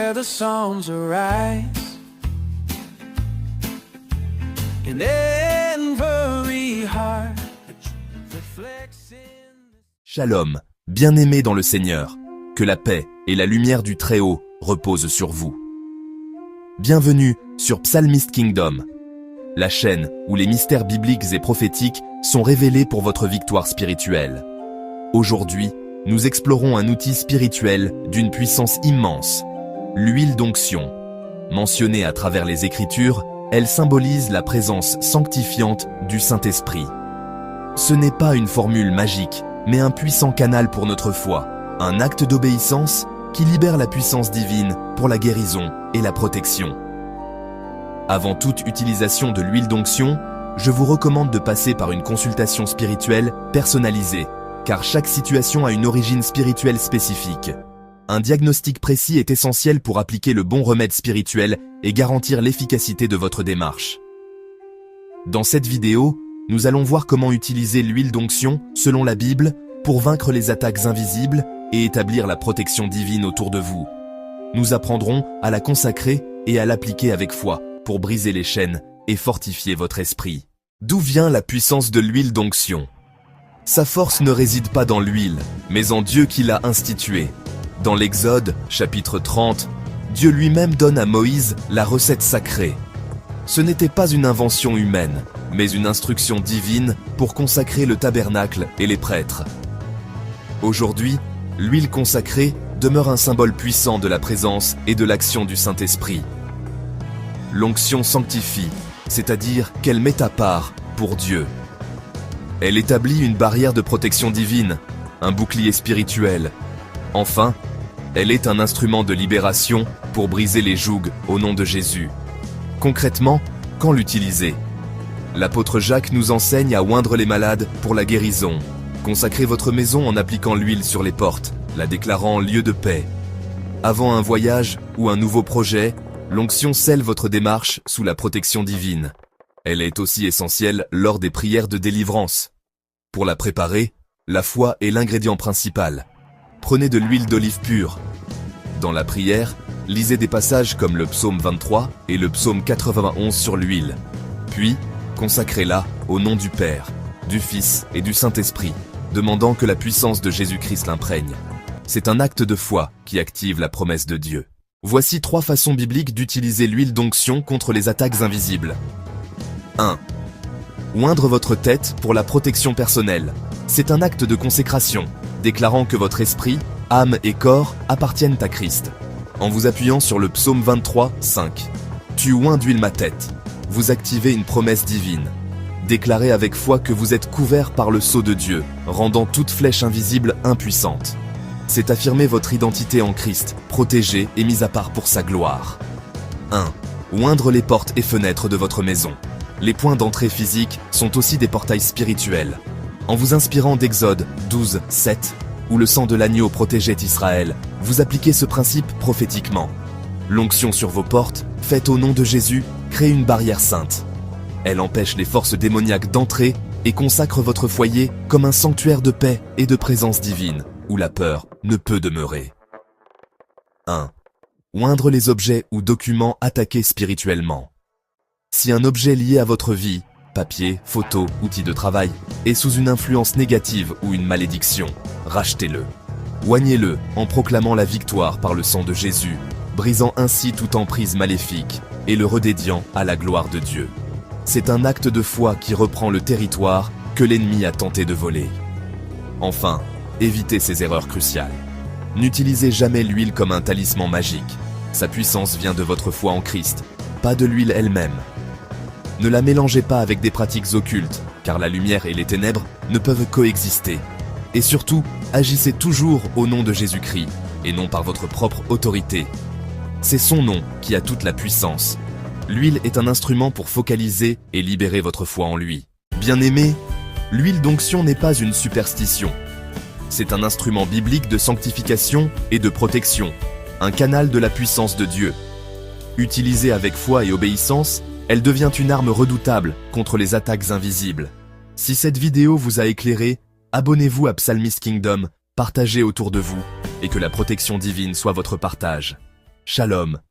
The songs arise in every heart reflects in... Shalom, bien-aimés dans le Seigneur, que la paix et la lumière du Très-Haut reposent sur vous. Bienvenue sur Psalmist Kingdom, la chaîne où les mystères bibliques et prophétiques sont révélés pour votre victoire spirituelle. Aujourd'hui, nous explorons un outil spirituel d'une puissance immense, l'huile d'onction. Mentionnée à travers les Écritures, elle symbolise la présence sanctifiante du Saint-Esprit. Ce n'est pas une formule magique, mais un puissant canal pour notre foi, un acte d'obéissance qui libère la puissance divine pour la guérison et la protection. Avant toute utilisation de l'huile d'onction, je vous recommande de passer par une consultation spirituelle personnalisée, car chaque situation a une origine spirituelle spécifique. Un diagnostic précis est essentiel pour appliquer le bon remède spirituel et garantir l'efficacité de votre démarche. Dans cette vidéo, nous allons voir comment utiliser l'huile d'onction, selon la Bible, pour vaincre les attaques invisibles et établir la protection divine autour de vous. Nous apprendrons à la consacrer et à l'appliquer avec foi pour briser les chaînes et fortifier votre esprit. D'où vient la puissance de l'huile d'onction ? Sa force ne réside pas dans l'huile, mais en Dieu qui l'a instituée. Dans l'Exode, chapitre 30, Dieu lui-même donne à Moïse la recette sacrée. Ce n'était pas une invention humaine, mais une instruction divine pour consacrer le tabernacle et les prêtres. Aujourd'hui, l'huile consacrée demeure un symbole puissant de la présence et de l'action du Saint-Esprit. L'onction sanctifie, c'est-à-dire qu'elle met à part pour Dieu. Elle établit une barrière de protection divine, un bouclier spirituel. Enfin, elle est un instrument de libération pour briser les jougs au nom de Jésus. Concrètement, quand l'utiliser ? L'apôtre Jacques nous enseigne à oindre les malades pour la guérison. Consacrez votre maison en appliquant l'huile sur les portes, la déclarant lieu de paix. Avant un voyage ou un nouveau projet, l'onction scelle votre démarche sous la protection divine. Elle est aussi essentielle lors des prières de délivrance. Pour la préparer, la foi est l'ingrédient principal. Prenez de l'huile d'olive pure. Dans la prière, lisez des passages comme le psaume 23 et le psaume 91 sur l'huile. Puis, consacrez-la au nom du Père, du Fils et du Saint-Esprit, demandant que la puissance de Jésus-Christ l'imprègne. C'est un acte de foi qui active la promesse de Dieu. Voici 3 façons bibliques d'utiliser l'huile d'onction contre les attaques invisibles. 1. Oindre votre tête pour la protection personnelle. C'est un acte de consécration, déclarant que votre esprit, âme et corps appartiennent à Christ. En vous appuyant sur le psaume 23, 5. Tu oins d'huile ma tête. Vous activez une promesse divine. Déclarez avec foi que vous êtes couvert par le sceau de Dieu, rendant toute flèche invisible impuissante. C'est affirmer votre identité en Christ, protégé et mis à part pour sa gloire. 1. Oindre les portes et fenêtres de votre maison. Les points d'entrée physiques sont aussi des portails spirituels. En vous inspirant d'Exode 12, 7, où le sang de l'agneau protégeait Israël, vous appliquez ce principe prophétiquement. L'onction sur vos portes, faite au nom de Jésus, crée une barrière sainte. Elle empêche les forces démoniaques d'entrer et consacre votre foyer comme un sanctuaire de paix et de présence divine, où la peur ne peut demeurer. 1. Oindre les objets ou documents attaqués spirituellement. Si un objet lié à votre vie, papier, photo, outil de travail, est sous une influence négative ou une malédiction, rachetez-le. Oignez-le en proclamant la victoire par le sang de Jésus, brisant ainsi toute emprise maléfique et le redédiant à la gloire de Dieu. C'est un acte de foi qui reprend le territoire que l'ennemi a tenté de voler. Enfin, évitez ces erreurs cruciales. N'utilisez jamais l'huile comme un talisman magique. Sa puissance vient de votre foi en Christ, pas de l'huile elle-même. Ne la mélangez pas avec des pratiques occultes, car la lumière et les ténèbres ne peuvent coexister. Et surtout, agissez toujours au nom de Jésus-Christ, et non par votre propre autorité. C'est son nom qui a toute la puissance. L'huile est un instrument pour focaliser et libérer votre foi en lui. Bien-aimés, l'huile d'onction n'est pas une superstition. C'est un instrument biblique de sanctification et de protection, un canal de la puissance de Dieu. Utilisée avec foi et obéissance, elle devient une arme redoutable contre les attaques invisibles. Si cette vidéo vous a éclairé, abonnez-vous à Psalmist Kingdom, partagez autour de vous, et que la protection divine soit votre partage. Shalom.